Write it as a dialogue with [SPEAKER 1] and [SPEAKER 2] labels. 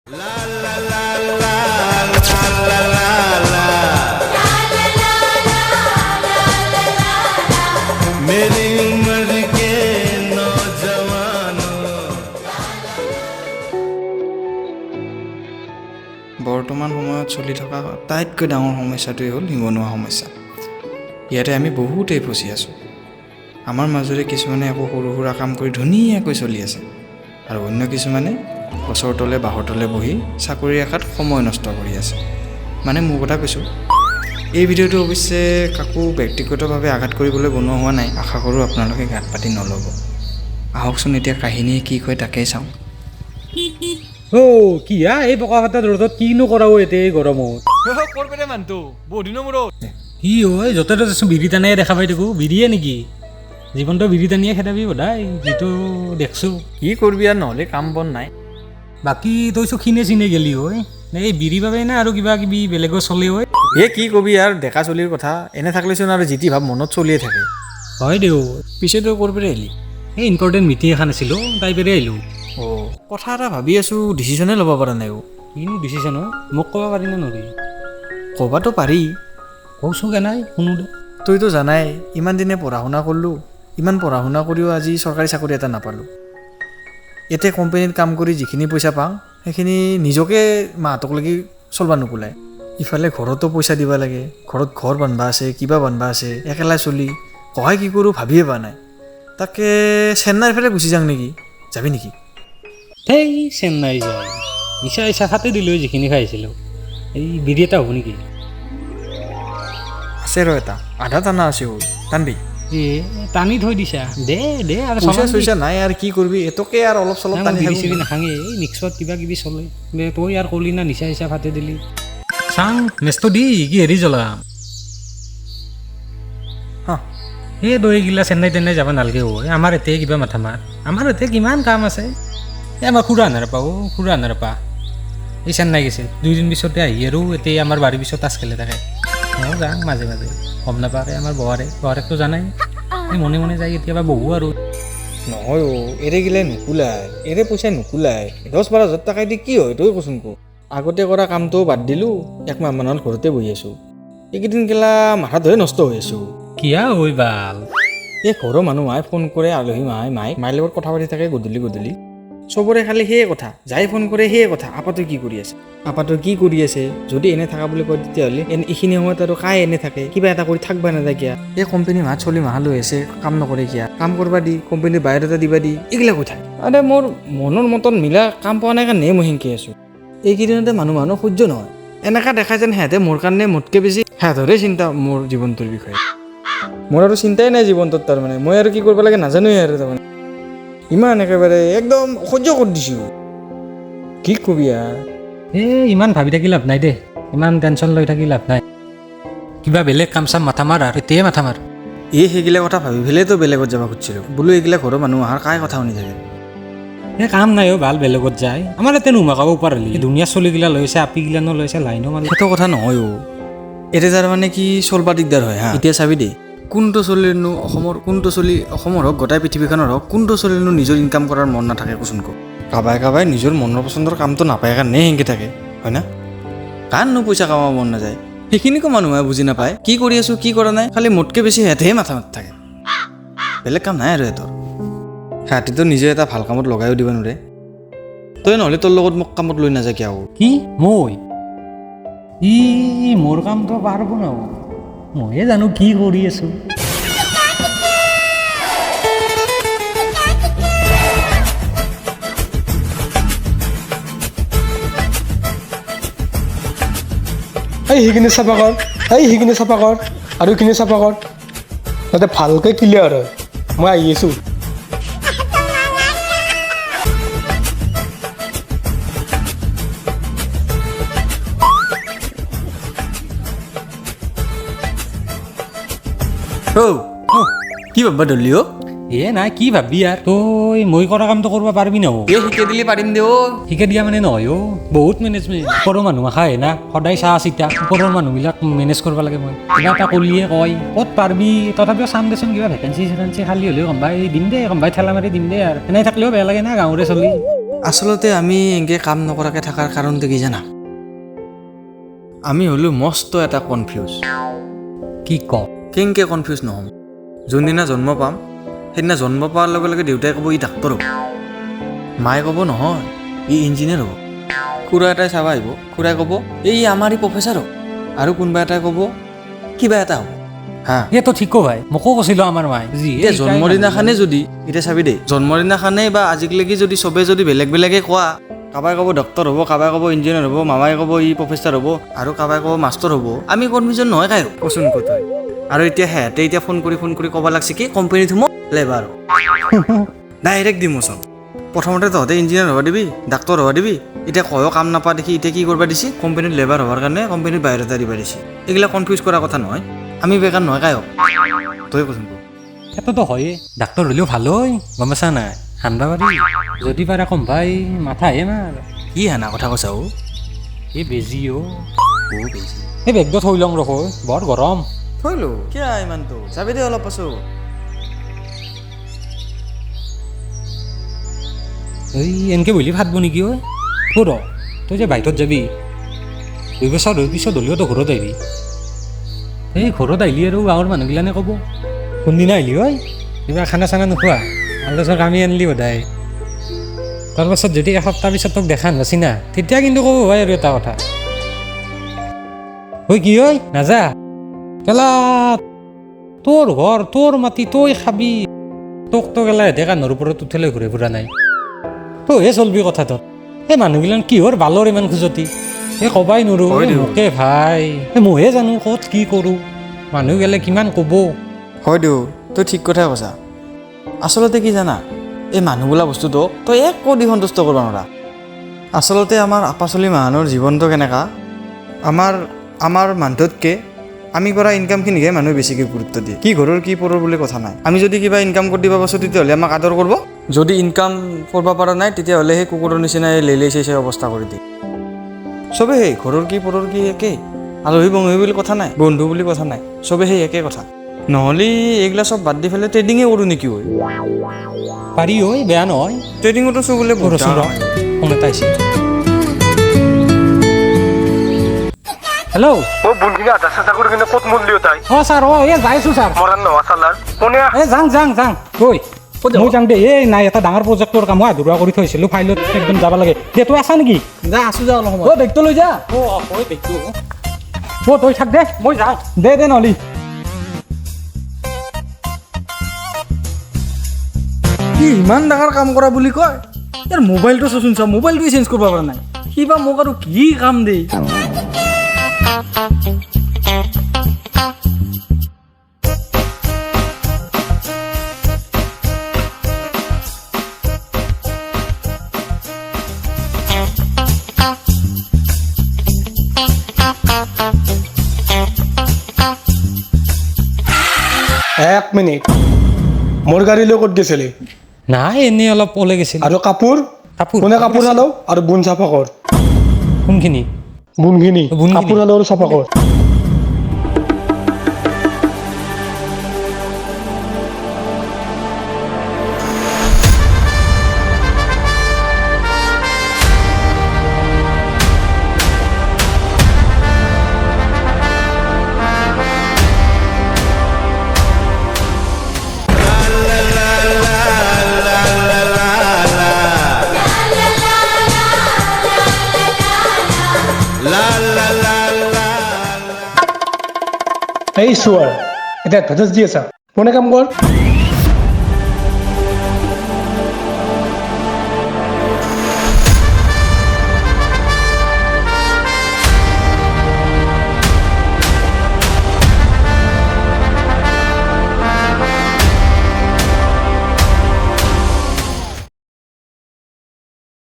[SPEAKER 1] La la la la la la la la मेरी उम्र के नौजवानों
[SPEAKER 2] বৰ্তমান সময়ত চলি থকা আটাইতকৈ ডাঙৰ সমস্যাটোৱেই হ'ল নিবনুৱা সমস্যা। ইয়াতে আমি বহুতেই ফচি আছোঁ। আমাৰ মাজৰে কিছুমানে আকৌ সৰু সুৰা কাম কৰি ধুনীয়াকৈ চলি আছে আৰু অন্য কিছুমানে গছৰ তলে বাঁহৰ তলে বহি চাকৰিৰ আশাত সময় নষ্ট কৰি আছে। মানে মোৰ কথা কৈছোঁ। এই ভিডিঅ'টো অৱশ্যে কাকো ব্যক্তিগতভাৱে আঘাত কৰিবলৈ বনোৱা হোৱা নাই। আশা কৰোঁ আপোনালোকে গাত পাতি নল'ব। আহকচোন এতিয়া কাহিনীয়ে কি কয় তাকেই চাওঁ।
[SPEAKER 3] কি এই বোকা ফাটা ৰ'দত কিনো কৰাও এতিয়া এই গৰমত
[SPEAKER 4] কৰপেৰে মানুহটো বহুত দিনৰ মূৰত
[SPEAKER 3] কি হয় য'তে ত'তে বিৰি টানাই দেখা পাই থাকোঁ। বিৰিয়ে নেকি জীৱনটো বিৰি টানিয়ে খেদাবি সদায় যিটো দেখছোঁ।
[SPEAKER 4] কি কৰবি আৰু নহ'লে কাম বন নাই।
[SPEAKER 3] বাকী তই চখিনে চিনে গেলি হয় এই বিৰি বাবে না আৰু কিবা কিবি বেলেগৰ চলে হয়।
[SPEAKER 4] এই কি কবি আৰু ডেকা চলিৰ কথা এনে থাকিলেচোন আৰু যিটি ভাৱ মনত চলিয়ে থাকে।
[SPEAKER 3] হয় দেও
[SPEAKER 4] পিছে তই কৰপেৰে আহিলি?
[SPEAKER 3] এই ইম্পৰ্টেণ্ট মিটিং এখন আছিলোঁ তাই পেৰে আহিলোঁ।
[SPEAKER 4] কথা এটা ভাবি আছোঁ, ডিচিশ্যনে ল'ব পৰা নাই।
[SPEAKER 3] কিনো ডিচিশ্যন হয় মোক ক'ব পাৰি নে নৰি?
[SPEAKER 4] ক'বাতো পাৰি।
[SPEAKER 3] কওঁচোন কে নাই শুনো দে।
[SPEAKER 4] তইতো জানাই ইমান দিনে পঢ়া শুনা কৰিলোঁ, ইমান পঢ়া শুনা কৰিও আজি চৰকাৰী চাকৰি এটা নাপালোঁ। এতিয়া কোম্পানীত কাম কৰি যিখিনি পইচা পাওঁ সেইখিনি নিজকে মাহঁতক লাগি চলব নোকোলায়। ইফালে ঘৰতো পইচা দিব লাগে, ঘৰত ঘৰ বান্ধবা আছে, কিবা বান্ধবা আছে, একেলাই চলি কহাই কি কৰোঁ ভাবিয়ে পোৱা নাই। তাকে চেন্নাইৰ ফালে গুচি যাওঁ নেকি? যাবি নেকি?
[SPEAKER 3] সেই চেন্নাই যায় নিচা ইচ্ছা খাতে দিলোঁ যিখিনি খাইছিলোঁ। এই বিৰি এটা হ'ব নেকি?
[SPEAKER 4] আছে ৰ এটা আধা টানা আছে হ'ল টানবি।
[SPEAKER 3] টানি থৈ দিছা দে দে আৰু
[SPEAKER 4] পইচা চইচা নাই আৰু কি কৰিবি এটোকে আৰু অলপ চলপ টানি
[SPEAKER 3] বিৰি
[SPEAKER 4] থাকোঁ।
[SPEAKER 3] চিৰি নাখাঙে এই মিক্সত কিবা কিবি চলে তই আৰু কলি না নিচা ইচ্ছা ফাটে দিলি চাং মেচটো দি কি হেৰি জ্বলাম
[SPEAKER 4] হা
[SPEAKER 3] এই দৈ গিলা চেন্নাই তেন্নাই যাব নালাগে হয়। আমাৰ এতিয়া কিবা মাথা মাৰ আমাৰ এতিয়া কিমান কাম আছে। এই আমাৰ খুৰা নাৰাপা এই চেন্নাই গৈছে 2 দিন পিছতে আহি আৰু এতিয়া আমাৰ বাৰীৰ পিছত তাচ খেলে থাকে। ময়ো যাওঁ মাজে মাজে গম নাপাকে আমাৰ বহাৰেকটো জানাই এই মনে মনে যায় কেতিয়াবা বহু আৰু
[SPEAKER 4] নহয় এৰে গিলাই নুকুলাই এৰে পইচা নুকুলাই 10-12 হাজাৰ টকা দি কি হয় তই কচোন কো। আগতে কৰা কামটো বাদ দিলোঁ, 1 মাহ মানৰ ঘৰতে বহি আছোঁ। এইকেইদিন গেলা মাথা ধৰে নষ্ট হৈ আছোঁ।
[SPEAKER 3] কিয়া হৈ বাল
[SPEAKER 4] এই ঘৰৰ মানুহ মায়ে ফোন কৰে, আলহী মায়ে লগত কথা পাতি থাকে গধূলি চবৰে খালি সেয়ে কথা, যাই ফোন কৰে সেয়ে কথা। আপাটো কি কৰি আছে যদি এনে থাকা বুলি কয় তেতিয়াহ'লে এইখিনি সময়ত আৰু কাই এনে থাকে, কিবা এটা কৰি থাকবা নাযায় কিয়া। এই কোম্পানী মাত চলি মাহা লৈ আছে কাম নকৰে কিয়া, কাম কৰবা দি কোম্পানীৰ বায়'ডাটা দিবা দি এইগিলা কৈ থাকে। আৰে মোৰ মনৰ মতন মিলা কাম পোৱা নাই কাৰণে মই সেনকে আছোঁ। এইকেইদিনতে মানুহ সহ্য নহয়। এনেকা দেখা যেন সিহঁতে মোৰ কাৰণে মোতকৈ বেছি সিহঁতৰে চিন্তা মোৰ জীৱনটোৰ বিষয়ে। মোৰ আৰু চিন্তাই নাই জীৱনটোত, তাৰমানে মই আৰু কি কৰিব লাগে নাজানোৱেই আৰু তাৰমানে ইমান একেবাৰে একদম সহ্য কৰি দিছোঁ। কি কবি আৰু
[SPEAKER 3] ইমান ভাবি থাকি লাভ নাই দে, ইমান টেনশ্যন লৈ থাকি লাভ নাই। কিবা বেলেগ কাম চাম মাথা মাৰ আৰু এতিয়াই মাথা মাৰ।
[SPEAKER 4] সেইগিলা কথা ভাবি পেলাইতো বেলেগত যাব খুজিছিলোঁ। বোলো এইগিলা ঘৰৰ মানুহ আহাৰ কাই কথা শুনি থাকে।
[SPEAKER 3] কাম নাই ভাল বেলেগত যায় আমাৰ ইয়াতে নোমাকাব পাৰলি ধুনীয়া চলিগিলা লৈছে আপিগিলানো লৈছে লাইনো মাল
[SPEAKER 4] সেইটো কথা নহয় এতিয়া যাৰ মানে কি চলবা দিগদাৰ হয় হা। এতিয়া চাবি দেই কোনটো চলিনো অসমৰ হওক গোটাই পৃথিৱীখনৰ হওক কোনটো চলিনো নিজৰ ইনকাম কৰাৰ মন নাথাকে কচোন কো। কাবাই নিজৰ মনৰ পচন্দৰ কামটো নাপায় কাৰণে সেনেকৈ থাকে হয় না। কাৰণনো পইচা কামাব মন নাযায় সেইখিনিকো মানুহে বুজি নাপায়। কি কৰি আছোঁ কি কৰা নাই খালি মোতকৈ বেছি সিহঁতেহে মাথা মাতি থাকে। বেলেগ কাম নাই আৰু সিহঁতৰ। সিহঁতেতো নিজে এটা ভাল কামত লগাইও দিব নোৱাৰে। তই নহ'লে তোৰ লগত মোক কামত লৈ নাযায় কিয়?
[SPEAKER 3] কি মই মোৰ কামটো পাৰব ন ময়ে জানো কি কৰি আছোঁ।
[SPEAKER 5] সেইখিনি চাফা কৰ আৰু এইখিনি চাফা কৰ যাতে ভালকৈ ক্লিয়াৰ হয়। মই আহি আছোঁ।
[SPEAKER 4] কি ভাববা ধৰলি
[SPEAKER 3] নাই কি ভাবি আৰু তই মই কৰা কামটো কৰিব পাৰিবি ন?
[SPEAKER 4] শিকাই দিলে পাৰিম দে
[SPEAKER 3] শিকাই দিয়া মানে নহয় বহুত মেনেজমেণ্ট। ওপৰৰ মানুহ খায় না সদায় চাহ চিতা ওপৰৰ মানুহবিলাক মেনেজ কৰিব লাগে। মই কিবা এটা কৰিয়ে কয় ক'ত পাৰিবি তথাপিও চাম দেচোন কিবা ভেকেঞ্চি খালী হ'লেও গম পাই দিম দে, গম পাই ঠেলা মাৰি দিম দে। আৰু এনেই থাকিলেও বেয়া লাগে না গাঁৱৰে চলি।
[SPEAKER 2] আচলতে আমি এনেকৈ কাম নকৰাকৈ থকাৰ কাৰণটো কি জানা? আমি হ'লো মস্ত এটা কনফিউজ।
[SPEAKER 3] কি কওঁ?
[SPEAKER 2] কেনেকৈ কনফিউজ নহ'ম? যোনদিনা জন্ম পাম সেইদিনা জন্ম পোৱাৰ লগে লগে দেউতাই ক'ব ই ডাক্তৰ হ'ব, মায়ে ক'ব নহয় ই ইঞ্জিনিয়াৰ হ'ব, খুৰা এটাই চাব আহিব, খুৰাই ক'ব এই আমাৰ ই প্ৰফেচাৰ হ'ব, আৰু কোনোবা এটাই ক'ব কিবা এটা হ'ব। হা,
[SPEAKER 3] এইটো ঠিকো ভাই, মোকো কৈছিলো আমাৰ মায়ে
[SPEAKER 2] এতিয়া জন্মদিনাখনে যদি এতিয়া চাবি দেই, জন্মদিনাখনে বা আজিলৈকে যদি চবে যদি বেলেগ বেলেগে কোৱা, কাবাই ক'ব ডক্তৰ হ'ব, কাবাই ক'ব ইঞ্জিনিয়াৰ হ'ব, মামাই ক'ব ই প্ৰফেচাৰ হ'ব, আৰু কাবাই ক'ব মাষ্টৰ হ'ব, আমি কনফিউজন নহয় কাই কচোন ক'ত হয়। আৰু এতিয়া সিহঁতে এতিয়া ফোন কৰি ক'ব লাগছে কি কোম্পানীত সোমো লেবাৰ ডাইৰেক্ট ডিমোচন। প্ৰথমতে তহঁতে ইঞ্জিনিয়াৰ হ'ব দিবি, ডাক্তৰ হ'ব দিবি, এতিয়া কয়ো কাম নাপা দেখি এতিয়া কি কৰিব দিছি, কোম্পানীত লেবাৰ হোৱাৰ কাৰণে কোম্পানীত বাহিৰতে দিব দিছে। এইগিলা কনফিউজ কৰা কথা নহয়, আমি বেকাৰ নহয় কাই হওক, তই কচোন ক।
[SPEAKER 3] সেইটোতো হয়ে, ডাক্তৰ হ'লেও ভাল হয়, গম পাইছা নাই? হানবা পাৰি, যদি পাৰে কম ভাই মাথাহে মাৰ।
[SPEAKER 2] কি হানা কথা কৈছা অ?
[SPEAKER 3] এই বেজি অ'
[SPEAKER 2] বহুত বেছি
[SPEAKER 3] এই বেগটো থৈ লওঁ ৰখ, বৰ গৰম।
[SPEAKER 2] থৈলো কিয় ইমানটো, যাবি দে অলপ পাছত।
[SPEAKER 3] এই এনেকৈ বহিলি ফাটব নেকি ঐ? ক'ত তই যে বাহিৰত যাবি 2 বছৰ পিছত হ'লেও তই ঘৰত আহিবি। এই ঘৰত আহিলি আৰু গাঁৱৰ মানুহগিলানে ক'ব কোনদিনা আহিলি ঐ, কিবা খানা চানা নোখোৱা, আলোচনা কামি আনিলি সদায়। তাৰপাছত যদি এসপ্তাহ পিছত তোক দেখা নাছি না, তেতিয়া কিন্তু ক'ব হয় আৰু এটা কথা, ঐ কি ঐ নাযা কেলা, তোৰ ঘৰ তোৰ মাটি তই খাবি, তোক তো গেলা হেঁতে কাণৰ ওপৰত উঠিলৈ ঘূৰি ফুৰা নাই, তইহে চলবি কথাটোত। এই মানুহগিলান কিহৰ বালৰ ইমান খুজতি, এই ক'বাই নোৱাৰো মোকে ভাই, এই মইহে জানো ক'ত কি কৰোঁ, মানুহ গেলে কিমান ক'ব।
[SPEAKER 2] হয় দিও, তই ঠিক কথাই কৈছা। আচলতে কি জানা, এই মানুহ বোলা বস্তুটো তই একো দি সন্তুষ্ট কৰিব নোৱাৰা। আচলতে আমাৰ আপাচলি মানুহৰ জীৱনটো কেনেকা, আমাৰ মানুহতকৈ আমি কৰা ইনকামখিনিহে মানুহে বেছিকৈ গুৰুত্ব দিয়ে। কি ঘৰৰ কি পৰৰ বুলি কথা নাই, আমি যদি কিবা ইনকাম কৰি দিব পাৰোঁ তেতিয়াহ'লে আমাক আদৰ কৰিব, যদি ইনকাম কৰিব পৰা নাই তেতিয়াহ'লে সেই কুকুৰৰ নিচিনাই লেইলাই চাই অৱস্থা কৰি দিয়ে। চবেই সেই ঘৰৰ কি পৰৰ কি একেই, আলহী বন্ধু বুলি কথা নাই, বন্ধু বুলি কথা নাই, চবেই সেই একেই কথা। নহ'লে এইগিলা চব বাদ দি পেলাই ট্ৰেডিঙে কৰোঁ নেকি হয়?
[SPEAKER 3] পাৰি ঐ, বেয়া নহয়।
[SPEAKER 2] ট্ৰেডিঙতো চব বোলে বহুত
[SPEAKER 3] ৰচোন ৰ, ফোন এটা আহিছে। হেল্ল',
[SPEAKER 5] মই বুনখিনি আধা চাধা কৰি কিনে ক'ত মূল্য তাই
[SPEAKER 3] অঁ ছাৰ, অঁ এই যাইছোঁ ছাৰ,
[SPEAKER 5] মৰাণ নোহোৱা চালাৰ কোনে
[SPEAKER 3] এই যাং ঐ মই যাম দেই। এই নাই এটা ডাঙৰ প্ৰজেক্টৰ কাম মই আধৰুৱা কৰি থৈছিলোঁ, ফাইলত একদম যাব লাগে। দে তই আছা নেকি?
[SPEAKER 2] যা আছোঁ যা অলপ সময়।
[SPEAKER 3] অ' বেগটো লৈ যা। অ' বেগটো তই থাক দে, মই যাওঁ। দে নহ'লি
[SPEAKER 4] কি ইমান ডাঙৰ কাম কৰা বুলি কয়, ইয়াৰ মোবাইলটো চোন চা, মোবাইলটোৱে চেঞ্জ কৰিব পৰা নাই, কিবা মোক আৰু কি কাম দেই।
[SPEAKER 5] এক মিনিট, মোৰ গাড়ী লৈ ক'ত গৈছিলি?
[SPEAKER 3] নাই এনেই অলপ ওলাই গৈছিল।
[SPEAKER 5] আৰু কাপোৰ কোনে কাপোৰ আলো আৰু বুন চাফা কৰ,
[SPEAKER 3] কোনখিনি
[SPEAKER 5] বুনখিনি
[SPEAKER 3] বুনখিনি?
[SPEAKER 5] কাপোৰ আলো আৰু চাফা কৰ। এই চোৱাৰ এতিয়া এডভাৰ্টাইজ দি আছা, কোনে কাম কৰ।